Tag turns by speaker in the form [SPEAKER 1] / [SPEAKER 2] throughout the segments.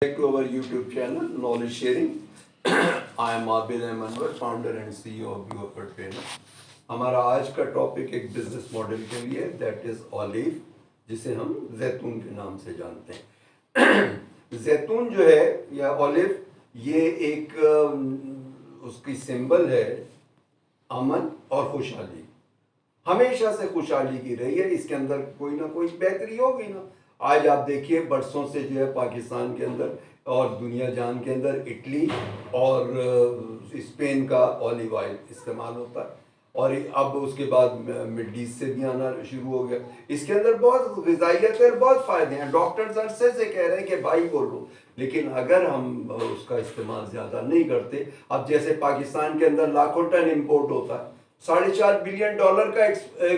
[SPEAKER 1] Back to our YouTube channel, Knowledge Sharing. I am Abid Anwar, founder and CEO of UFR Trainer. हमारा आज का topic एक business model के लिए that is olive, जिसे हम जैतून के नाम से जानते हैं। जैतून जो है या ऑलिव, ये एक उसकी सिंबल है अमन और खुशहाली। हमेशा से खुशहाली की रही है, इसके अंदर कोई ना कोई बेहतरी होगी ना। आज आप देखिए बरसों से जो है पाकिस्तान के अंदर और दुनिया जान के अंदर इटली और स्पेन का ऑलिव ऑयल इस्तेमाल होता है, और अब उसके बाद मिडल ईस्ट से भी आना शुरू हो गया। इसके अंदर बहुत ग़िज़ाइयत है, बहुत फ़ायदे हैं। डॉक्टर्स अरसे से कह रहे हैं कि भाई बोलो, लेकिन अगर हम उसका इस्तेमाल ज़्यादा नहीं करते, अब जैसे पाकिस्तान के अंदर लाखों टन इम्पोर्ट होता है, $4.5 बिलियन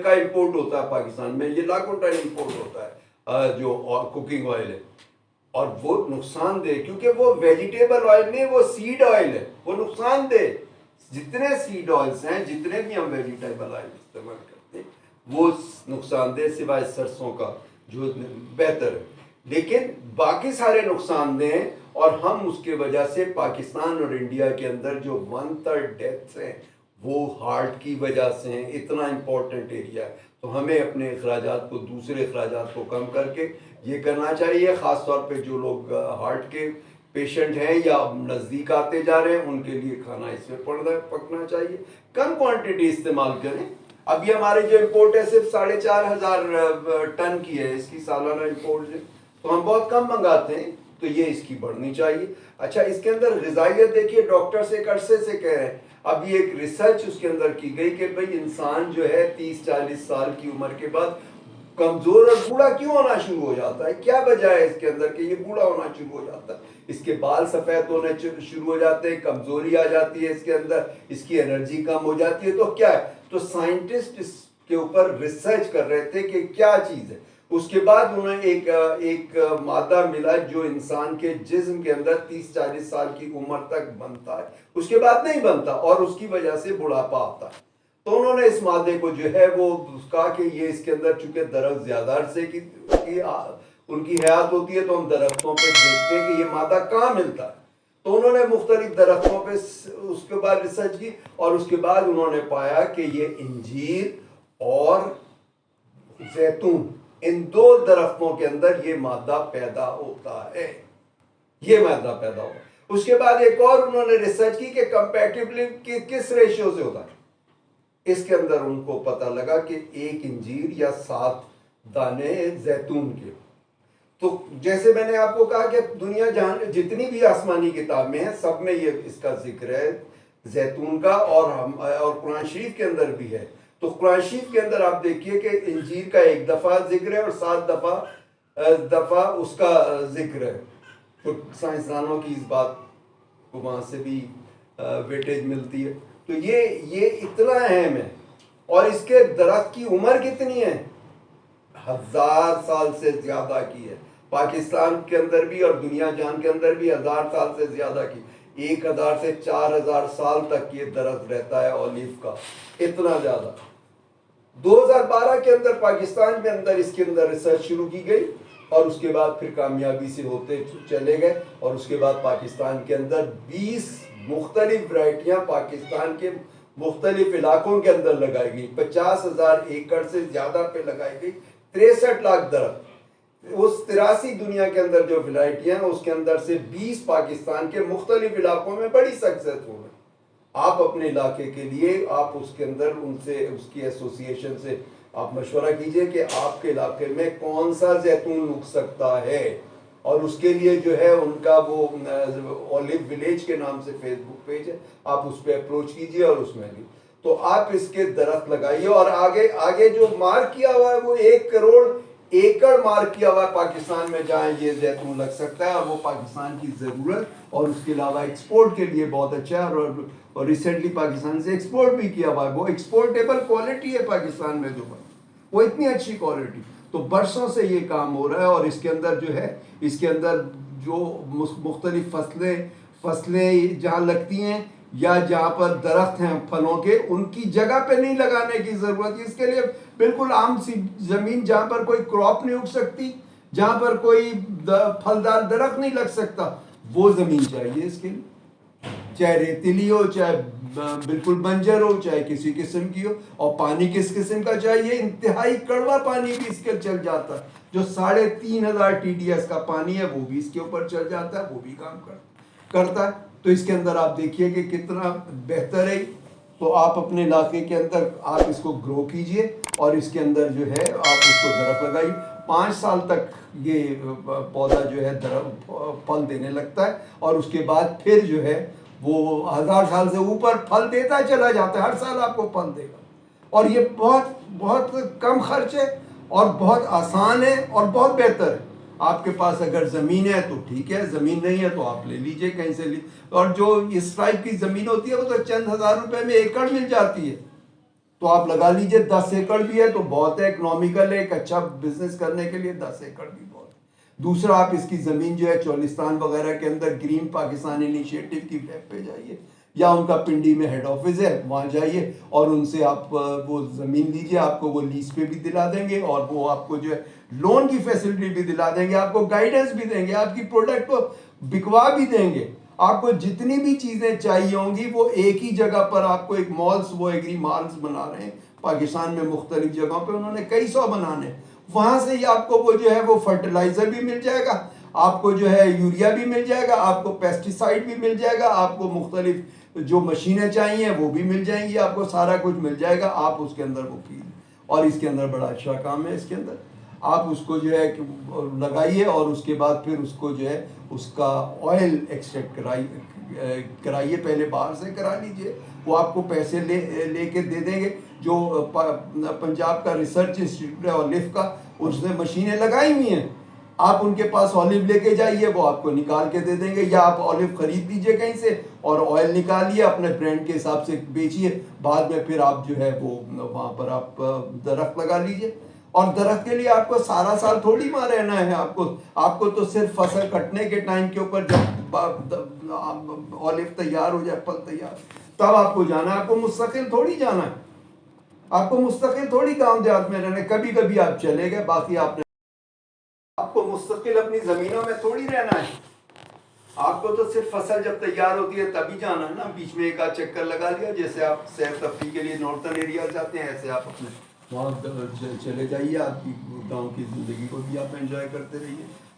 [SPEAKER 1] का इम्पोर्ट होता है पाकिस्तान में, ये लाखों टन इम्पोर्ट होता है जो कुकिंग ऑयल है, और वो नुकसानदेह, क्योंकि वो वेजिटेबल ऑयल नहीं, वो सीड ऑयल है, वो नुकसानदेह। जितने सीड ऑयल्स हैं, जितने भी हम वेजिटेबल ऑयल इस्तेमाल करते हैं, वो नुकसानदेह सिवाय सरसों का जो बेहतर है, लेकिन बाकी सारे नुकसानदेह हैं। और हम उसके वजह से पाकिस्तान और इंडिया के अंदर जो 1/3 डेथ्स हैं वो हार्ट की वजह से हैं। इतना इम्पोर्टेंट एरिया है, तो हमें अपने अखराजात को, दूसरे अखराजात को कम करके ये करना चाहिए। ख़ास तौर पे जो लोग हार्ट के पेशेंट हैं या नज़दीक आते जा रहे हैं, उनके लिए खाना इसमें पकना चाहिए, कम क्वांटिटी इस्तेमाल करें। अभी हमारे जो इम्पोर्ट है सिर्फ 4,500 टन की है, इसकी सालाना इम्पोर्ट है, तो हम बहुत कम मंगाते हैं, तो ये इसकी बढ़नी चाहिए। अच्छा, इसके अंदर ग़िज़ाइयत देखिए, डॉक्टर्स एक अरसे से कह रहे हैं, अभी एक रिसर्च उसके अंदर की गई कि भाई इंसान जो है 30-40 साल की उम्र के बाद कमज़ोर और बूढ़ा क्यों होना शुरू हो जाता है। क्या वजह है इसके अंदर कि ये बूढ़ा होना शुरू हो जाता है? इसके बाल सफ़ेद होने शुरू हो जाते हैं, कमज़ोरी आ जाती है इसके अंदर, इसकी एनर्जी कम हो जाती है। तो क्या है, तो साइंटिस्ट इसके ऊपर रिसर्च कर रहे थे कि क्या चीज़ है। उसके बाद उन्हें एक मादा मिला जो इंसान के जिस्म के अंदर 30-40 साल की उम्र तक बनता है, उसके बाद नहीं बनता, और उसकी वजह से बुढ़ापा आता है। तो उन्होंने इस मादे को जो है वो कहा कि ये इसके अंदर, चूंकि दरख्त ज्यादा अरसे की उनकी हयात होती है, तो हम दरख्तों पे देखते हैं कि ये मादा कहाँ मिलता है। तो उन्होंने मुख्तलिफ दरख्तों पे उसके बाद रिसर्च की, और उसके बाद उन्होंने पाया कि ये इंजीर और जैतून, इन दो दरख्तों के अंदर ये मादा पैदा होता है, ये मादा पैदा होता है। उसके बाद एक और उन्होंने रिसर्च की कि कंपैटिबिलिटी किस रेशियो से होता है। इसके अंदर उनको पता लगा कि 1 इंजीर या 7 दाने जैतून के। तो जैसे मैंने आपको कहा कि दुनिया जहां जितनी भी आसमानी किताबें हैं, सब में ये इसका जिक्र है जैतून का, और कुरान शरीफ के अंदर भी है। तो कुरान शरीफ के अंदर आप देखिए कि इंजीर का 1 दफ़ा जिक्र है और 7 दफ़ा उसका जिक्र है। तो साइंसदानों की इस बात को वहाँ से भी वेटेज मिलती है। तो ये इतना अहम है। और इसके दरख्त की उम्र कितनी है? 1000 साल से ज़्यादा की है। पाकिस्तान के अंदर भी और दुनिया जान के अंदर भी 1000 साल से ज़्यादा की, 1000 से 4000 साल तक ये दरख्त रहता है ऑलिव का, इतना ज़्यादा। 2012 के अंदर पाकिस्तान के अंदर इसके अंदर रिसर्च शुरू की गई, और उसके बाद फिर कामयाबी से होते चले गए, और उसके बाद पाकिस्तान के अंदर 20 मुख्तलिफ वैरायटियाँ पाकिस्तान के मुख्तलिफ इलाकों के अंदर लगाई गई। 50,000 एकड़ से ज़्यादा पे लगाई गई, 63 लाख दरख्त। उस 83 दुनिया के अंदर जो वैरायटियाँ हैं, उसके अंदर से 20 पाकिस्तान के मुख्तलिफ इलाकों में बड़ी सक्सेसफुल है। आप अपने इलाके के लिए आप उसके अंदर उनसे, उसकी एसोसिएशन से आप मशवरा कीजिए कि आपके इलाके में कौन सा जैतून उग सकता है, और उसके लिए जो है उनका वो ऑलिव विलेज के नाम से फेसबुक पेज है, आप उस पर अप्रोच कीजिए और उसमें भी तो आप इसके दरख्त लगाइए। और आगे आगे जो मार्क किया हुआ है वो 1 करोड़ एकड़ मार्क किया हुआ है पाकिस्तान में, जहाँ ये जैतून लग सकता है, और वो पाकिस्तान की ज़रूरत और उसके अलावा एक्सपोर्ट के लिए बहुत अच्छा है। और रिसेंटली पाकिस्तान से एक्सपोर्ट भी किया हुआ है, वो एक्सपोर्टेबल क्वालिटी है पाकिस्तान में जो वो इतनी अच्छी क्वालिटी। तो बरसों से ये काम हो रहा है, और इसके अंदर जो है, इसके अंदर जो मुख्तलिफ फसलें जहाँ लगती हैं या जहाँ पर दरख्त हैं फलों के, उनकी जगह पे नहीं लगाने की ज़रूरत है। इसके लिए बिल्कुल आम सी ज़मीन जहाँ पर कोई क्रॉप नहीं उग सकती, जहाँ पर कोई फलदार दरख्त नहीं लग सकता, वो ज़मीन चाहिए इसके लिए। चाहे रेतीली हो, चाहे बिल्कुल बंजर हो, चाहे किसी किस्म की हो। और पानी किस किस्म का चाहिए? इंतहाई कड़वा पानी भी इसके चल जाता है। जो 3,500 TDS का पानी है वो भी इसके ऊपर चल जाता है, वो भी काम करता है। तो इसके अंदर आप देखिए कि कितना बेहतर है। तो आप अपने इलाके के अंदर आप इसको ग्रो कीजिए और इसके अंदर जो है आप उसको दरख्त लगाइए। 5 साल तक ये पौधा जो है दरख्त फल देने लगता है और उसके बाद फिर जो है वो 1000 साल से ऊपर फल देता चला जाता है। हर साल आपको फल देगा और ये बहुत बहुत कम खर्च है और बहुत आसान है और बहुत बेहतर है। आपके पास अगर ज़मीन है तो ठीक है, ज़मीन नहीं है तो आप ले लीजिए कहीं से और जो इस टाइप की ज़मीन होती है वो तो चंद हज़ार रुपए में एकड़ मिल जाती है। तो आप लगा लीजिए, 10 एकड़ भी है तो बहुत है, इकोनॉमिकल है। एक अच्छा बिजनेस करने के लिए 10 एकड़ भी बहुत है। दूसरा, आप इसकी ज़मीन जो है चोलिस्तान वगैरह के अंदर ग्रीन पाकिस्तान इनिशिएटिव की वेब पे जाइए या उनका पिंडी में हेड ऑफिस है, वहाँ जाइए और उनसे आप वो ज़मीन लीजिए। आपको वो लीज पे भी दिला देंगे और वो आपको जो है लोन की फैसिलिटी भी दिला देंगे, आपको गाइडेंस भी देंगे, आपकी प्रोडक्ट को बिकवा भी देंगे। आपको जितनी भी चीज़ें चाहिए होंगी वो एक ही जगह पर आपको एक मॉल्स, वो एग्री मॉल्स बना रहे हैं पाकिस्तान में मुख्तलिफ जगहों पे, उन्होंने कई 100 बनाने। वहाँ से ही आपको वो जो है वो फर्टिलाइज़र भी मिल जाएगा, आपको जो है यूरिया भी मिल जाएगा, आपको पेस्टिसाइड भी मिल जाएगा, आपको मुख्तलिफ जो मशीनें चाहिए वो भी मिल जाएंगी, आपको सारा कुछ मिल जाएगा। आप उसके अंदर वो कीजिए और इसके अंदर बड़ा अच्छा काम है। इसके अंदर आप उसको जो है लगाइए और उसके बाद फिर उसको जो है उसका ऑयल एक्सट्रैक्ट कराइए। पहले बाहर से करा लीजिए, वो आपको पैसे लेके दे देंगे। जो पंजाब का रिसर्च इंस्टीट्यूट है ऑलिव का, उसने मशीनें लगाई हुई हैं। आप उनके पास ऑलिव लेके जाइए, वो आपको निकाल के दे देंगे, या आप ऑलिव खरीद लीजिए कहीं से और ऑयल निकालिए, अपने ब्रांड के हिसाब से बेचिए। बाद में फिर आप जो है वो वहाँ पर आप दरख्त लगा लीजिए। और दरख्त के लिए आपको सारा साल थोड़ी वहाँ रहना है। आपको तो सिर्फ फसल कटने के टाइम के ऊपर, जब ऑलिव तैयार हो जाए, फल तैयार, तब आपको जाना है। आपको मुस्तकिल थोड़ी जाना है, आपको मुस्तकिल थोड़ी गाँव देहात में रहना है। कभी कभी आप चले गए, बाकी आपको मुस्तकिल अपनी जमीनों में थोड़ी रहना है। आपको तो सिर्फ फसल जब तैयार होती है तभी जाना है ना, बीच में एक आध चक्कर लगा लिया। जैसे आप सैर तफरी के लिए नॉर्थन एरिया जाते हैं, ऐसे आप अपने वहाँ चले जाइए। आपकी गांव की ज़िंदगी को भी आप एंजॉय करते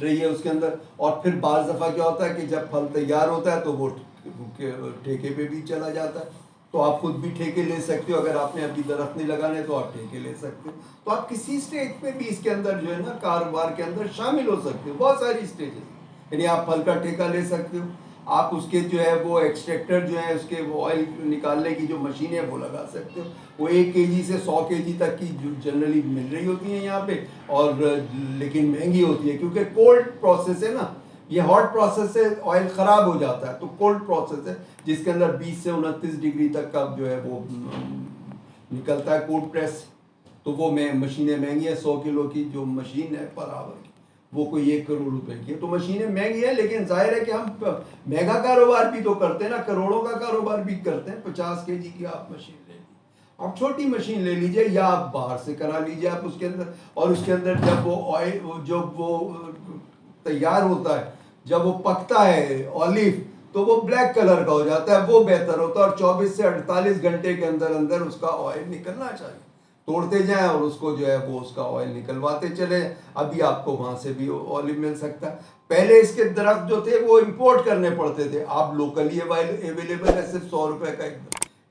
[SPEAKER 1] रहिए उसके अंदर। और फिर बाज़ दफ़ा क्या होता है कि जब फल तैयार होता है तो वो ठेके पे भी चला जाता है। तो आप खुद भी ठेके ले सकते हो। अगर आपने अभी दरख्त नहीं लगाने तो आप ठेके ले सकते हो। तो आप किसी स्टेज पे भी इसके अंदर जो है ना कारोबार के अंदर शामिल हो सकते हो। बहुत सारी स्टेजेस, यानी आप फल का ठेका ले सकते हो, आप उसके जो है वो एक्सट्रैक्टर जो है उसके वो ऑयल निकालने की जो मशीन है वो लगा सकते हो। वो 1 kg से 100 kg तक की जो जनरली मिल रही होती है यहाँ पे, और लेकिन महंगी होती है क्योंकि कोल्ड प्रोसेस है ना। ये हॉट प्रोसेस से ऑयल ख़राब हो जाता है, तो कोल्ड प्रोसेस है जिसके अंदर 20 से 29 डिग्री तक का जो है वो निकलता है कोल्ड प्रेस। तो वो मशीनें महंगी है। 100 किलो की जो मशीन है पर आवर की, वो कोई 1 करोड़ रुपए की है। तो मशीनें महंगी है, लेकिन जाहिर है कि हम महंगा कारोबार भी तो करते हैं ना, करोड़ों का कारोबार भी करते हैं। 50 kg की आप मशीन ले लीजिए, आप छोटी मशीन ले लीजिए या आप बाहर से करा लीजिए आप उसके अंदर। और उसके अंदर जब वो ऑयल जब वो तैयार होता है, जब वो पकता है ऑलिव, तो वो ब्लैक कलर का हो जाता है, वो बेहतर होता है। और 24 से 48 घंटे के अंदर अंदर उसका ऑयल निकलना चाहिए। तोड़ते जाएं और उसको जो है वो उसका ऑयल निकलवाते चले। अभी आपको वहां से भी ऑलिव मिल सकता है। पहले इसके दरख्त जो थे वो इंपोर्ट करने पड़ते थे, आप लोकली अवेलेबल है। सिर्फ 100 रुपए का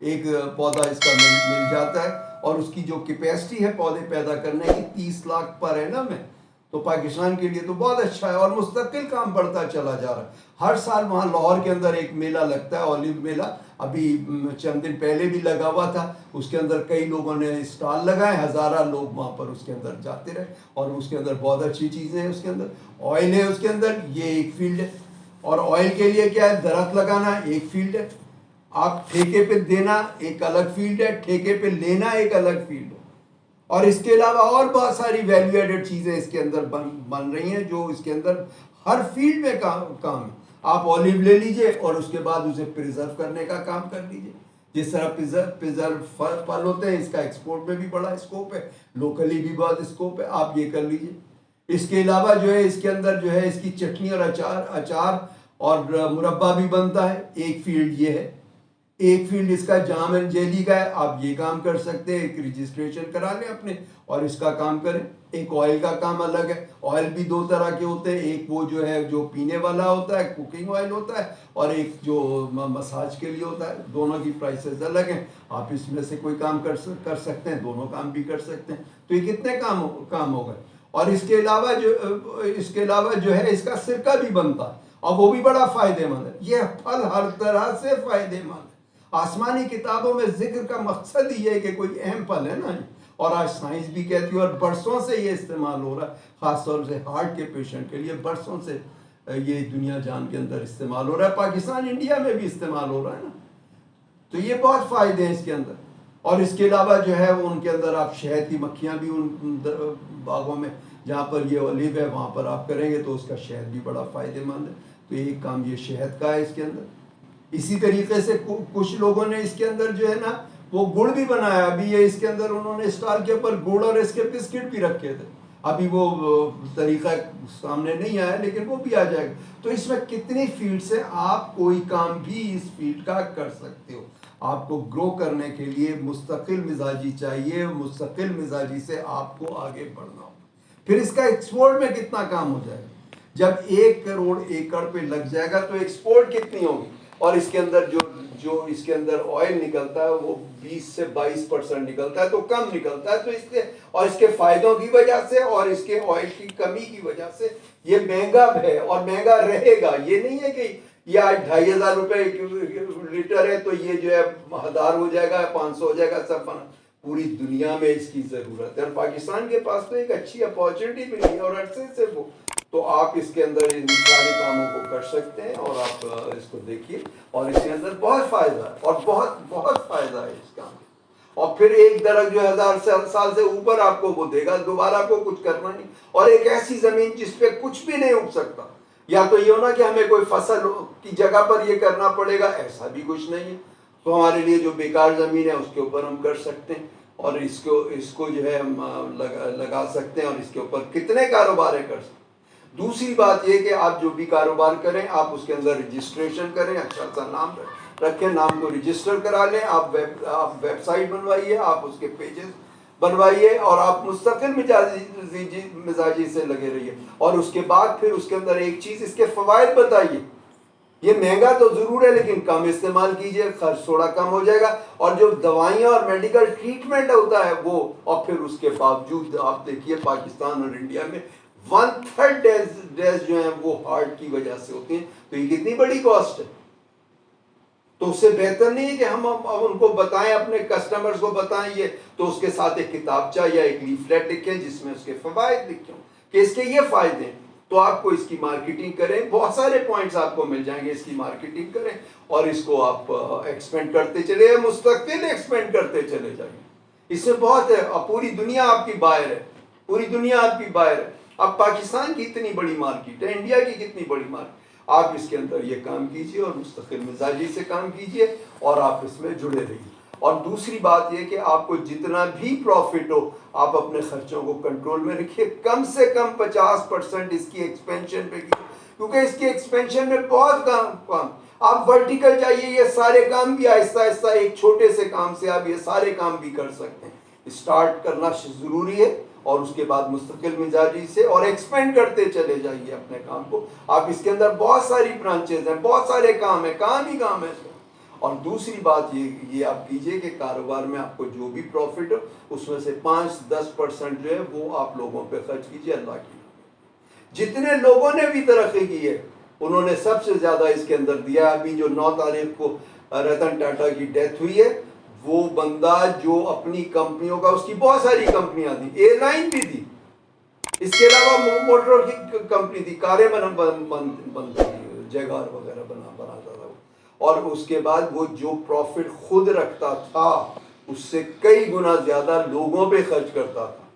[SPEAKER 1] एक पौधा इसका मिल जाता है। और उसकी जो कैपेसिटी है पौधे पैदा करने की 30 लाख पर एनम है। तो पाकिस्तान के लिए तो बहुत अच्छा है और मुस्तकिल काम बढ़ता चला जा रहा है। हर साल वहाँ लाहौर के अंदर एक मेला लगता है, ऑलिव मेला। अभी चंद दिन पहले भी लगा हुआ था। उसके अंदर कई लोगों ने स्टॉल लगाए, हज़ारा लोग वहाँ पर उसके अंदर जाते रहे। और उसके अंदर बहुत अच्छी चीज़ें हैं। उसके अंदर ऑयल है, उसके अंदर ये एक फील्ड है। और ऑयल के लिए क्या है, दरख्त लगाना एक फील्ड है, आप ठेके पे देना एक अलग फील्ड है, ठेके पे लेना एक अलग फील्ड है। और इसके अलावा और बहुत सारी वैल्यू एडेड चीज़ें इसके अंदर बन रही हैं, जो इसके अंदर हर फील्ड में काम है। आप ऑलिव ले लीजिए और उसके बाद उसे प्रिजर्व करने का काम कर लीजिए। जिस तरह प्रिजर्व फल होते हैं, इसका एक्सपोर्ट में भी बड़ा स्कोप है, लोकली भी बहुत स्कोप है। आप ये कर लीजिए। इसके अलावा जो है इसके अंदर जो है इसकी चटनी और अचार अचार और मुरब्बा भी बनता है। एक फील्ड ये है। एक फील्ड इसका जाम एंड जेली का है। आप ये काम कर सकते हैं, एक रजिस्ट्रेशन करा लें अपने और इसका काम करें। एक ऑयल का काम अलग है। ऑयल भी दो तरह के होते हैं, एक वो जो है जो पीने वाला होता है, कुकिंग ऑयल होता है, और एक जो मसाज के लिए होता है। दोनों की प्राइसेस अलग हैं। आप इसमें से कोई काम कर सकते हैं, दोनों काम भी कर सकते हैं। तो ये कितने काम हो गए। और इसके अलावा जो है इसका सिरका भी बनता है और वो भी बड़ा फायदेमंद है। ये फल हर तरह से फायदेमंद है। आसमानी किताबों में जिक्र का मकसद ही है कि कोई अहम फल है ना, और आज साइंस भी कहती है और बरसों से ये इस्तेमाल हो रहा है। खासतौर से हार्ट के पेशेंट के लिए बरसों से ये दुनिया जान के अंदर इस्तेमाल हो रहा है। पाकिस्तान इंडिया में भी इस्तेमाल हो रहा है ना। तो ये बहुत फायदे हैं इसके अंदर। और इसके अलावा जो है वो उनके अंदर आप शहद की मक्खियाँ भी उन बागों में जहाँ पर ये ऑलिव है वहाँ पर आप करेंगे तो उसका शहद भी बड़ा फायदेमंद है। तो एक काम ये शहद का है इसके अंदर। इसी तरीके से कुछ लोगों ने इसके अंदर जो है ना वो गुड़ भी बनाया। अभी ये इसके अंदर उन्होंने स्टॉल के ऊपर गुड़ और इसके बिस्किट भी रखे थे। अभी वो तरीका सामने नहीं आया लेकिन वो भी आ जाएगा। तो इसमें कितनी फील्ड से आप कोई काम भी इस फील्ड का कर सकते हो। आपको ग्रो करने के लिए मुस्तकिल मिजाजी चाहिए। मुस्तकिल मिजाजी से आपको आगे बढ़ना हो। फिर इसका एक्सपोर्ट में कितना काम हो जाएगा। जब 1 करोड़ एकड़ पे लग जाएगा तो एक्सपोर्ट कितनी होगी। और इसके अंदर जो इसके अंदर ऑयल निकलता है वो 20 से 22% निकलता है, तो कम निकलता है। तो इसके और इसके फायदों की वजह से और इसके ऑयल की कमी की वजह से ये महंगा है और महंगा रहेगा। ये नहीं है कि ये आज 2500 रुपए लीटर है तो ये जो है 1000 हो जाएगा, 500 हो जाएगा। सब पूरी दुनिया में इसकी जरूरत है और पाकिस्तान के पास तो एक अच्छी अपॉर्चुनिटी मिली और अरसे से वो, तो आप इसके अंदर इन सारे कामों को कर सकते हैं और आप इसको देखिए और इसके अंदर बहुत फायदा है और बहुत बहुत फायदा है इस काम। और फिर एक दरख्त जो 1000 साल से ऊपर आपको वो देगा, दोबारा आपको कुछ करना नहीं। और एक ऐसी जमीन जिसपे कुछ भी नहीं उग सकता। या तो ये हो ना कि हमें कोई फसल की जगह पर ये करना पड़ेगा, ऐसा भी कुछ नहीं है। तो हमारे लिए जो बेकार जमीन है उसके ऊपर हम कर सकते हैं और इसको जो है हम लगा सकते हैं और इसके ऊपर कितने कारोबार कर सकते हैं। दूसरी बात यह कि आप जो भी कारोबार करें आप उसके अंदर रजिस्ट्रेशन करें, अच्छा सा नाम रखें, नाम को रजिस्टर करा लें। आप वेबसाइट बनवाइए, आप उसके पेजेस बनवाइए और आप मुस्तकिल मिजाजी से लगे रहिए। और उसके बाद फिर उसके अंदर एक चीज़, इसके फ़वाइद बताइए। ये महंगा तो ज़रूर है लेकिन कम इस्तेमाल कीजिए, खर्च थोड़ा कम हो जाएगा। और जो दवाइयाँ और मेडिकल ट्रीटमेंट होता है वो, और फिर उसके बावजूद आप देखिए पाकिस्तान और इंडिया में 1/3 डेथ जो है वो हार्ट की वजह से होती हैं। तो ये कितनी बड़ी कॉस्ट है। तो उससे बेहतर नहीं है कि हम अब उनको बताएं, अपने कस्टमर्स को बताएं ये, तो उसके साथ एक किताबचा या एक लीफलेट लिखें जिसमें उसके फवायद लिखे कि इसके ये फायदे हैं। तो आपको इसकी मार्केटिंग करें, बहुत सारे पॉइंट्स आपको मिल जाएंगे। इसकी मार्केटिंग करें और इसको आप एक्सपेंड करते चले, मुस्तकिल एक्सपेंड करते चले जाइए। इसमें बहुत है। पूरी दुनिया आपकी बाहर है, पूरी दुनिया आपकी बाहर है। अब पाकिस्तान की इतनी बड़ी मार्केट है, इंडिया की कितनी बड़ी मार्केट। आप इसके अंदर ये काम कीजिए और मुस्तकिल मिजाजी से काम कीजिए और आप इसमें जुड़े रहिए। और दूसरी बात यह कि आपको जितना भी प्रॉफिट हो आप अपने खर्चों को कंट्रोल में रखिए। कम से कम 50% इसकी एक्सपेंशन पे कीजिए, क्योंकि इसकी एक्सपेंशन में बहुत काम आप वर्टिकल जाइए, ये सारे काम भी आहिस्ता आहिस्ता एक छोटे से काम से आप ये सारे काम भी कर सकते हैं। स्टार्ट करना जरूरी है और उसके बाद मुस्तकिल मिजाजी से और एक्सपेंड करते चले जाइए अपने काम को। आप इसके अंदर बहुत सारी ब्रांचेज हैं, बहुत सारे काम है, काम ही काम है। और दूसरी बात ये आप कीजिए कि कारोबार में आपको जो भी प्रॉफिट हो उसमें से 5-10% जो है वो आप लोगों पे खर्च कीजिए अल्लाह की। जितने लोगों ने भी तरक्की की है उन्होंने सबसे ज्यादा इसके अंदर दिया। अभी जो 9 तारीख को रतन टाटा की डेथ हुई है, वो बंदा जो अपनी कंपनियों का, उसकी बहुत सारी कंपनियां थी, एयरलाइन भी थी, इसके अलावा मोटर की कंपनी थी, कारें बनती थी, जैगार वगैरह बनाता था। और उसके बाद वो जो प्रॉफिट खुद रखता था उससे कई गुना ज्यादा लोगों पे खर्च करता था।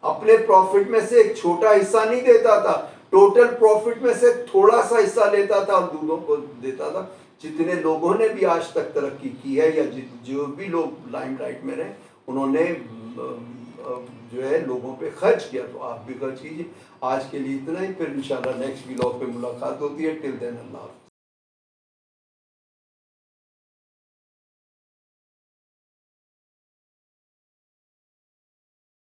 [SPEAKER 1] अपने प्रॉफिट में से एक छोटा हिस्सा नहीं देता था, टोटल प्रॉफिट में से थोड़ा सा हिस्सा लेता था और दूसरों को देता था। जितने लोगों ने भी आज तक तरक्की की है या जो भी लोग लाइमलाइट में रहे, उन्होंने जो है लोगों पे खर्च किया, तो आप भी खर्च कीजिए। आज के लिए इतना ही, फिर इंशाल्लाह नेक्स्ट व्लॉग पे मुलाकात होती है। टिल देन अल्लाह।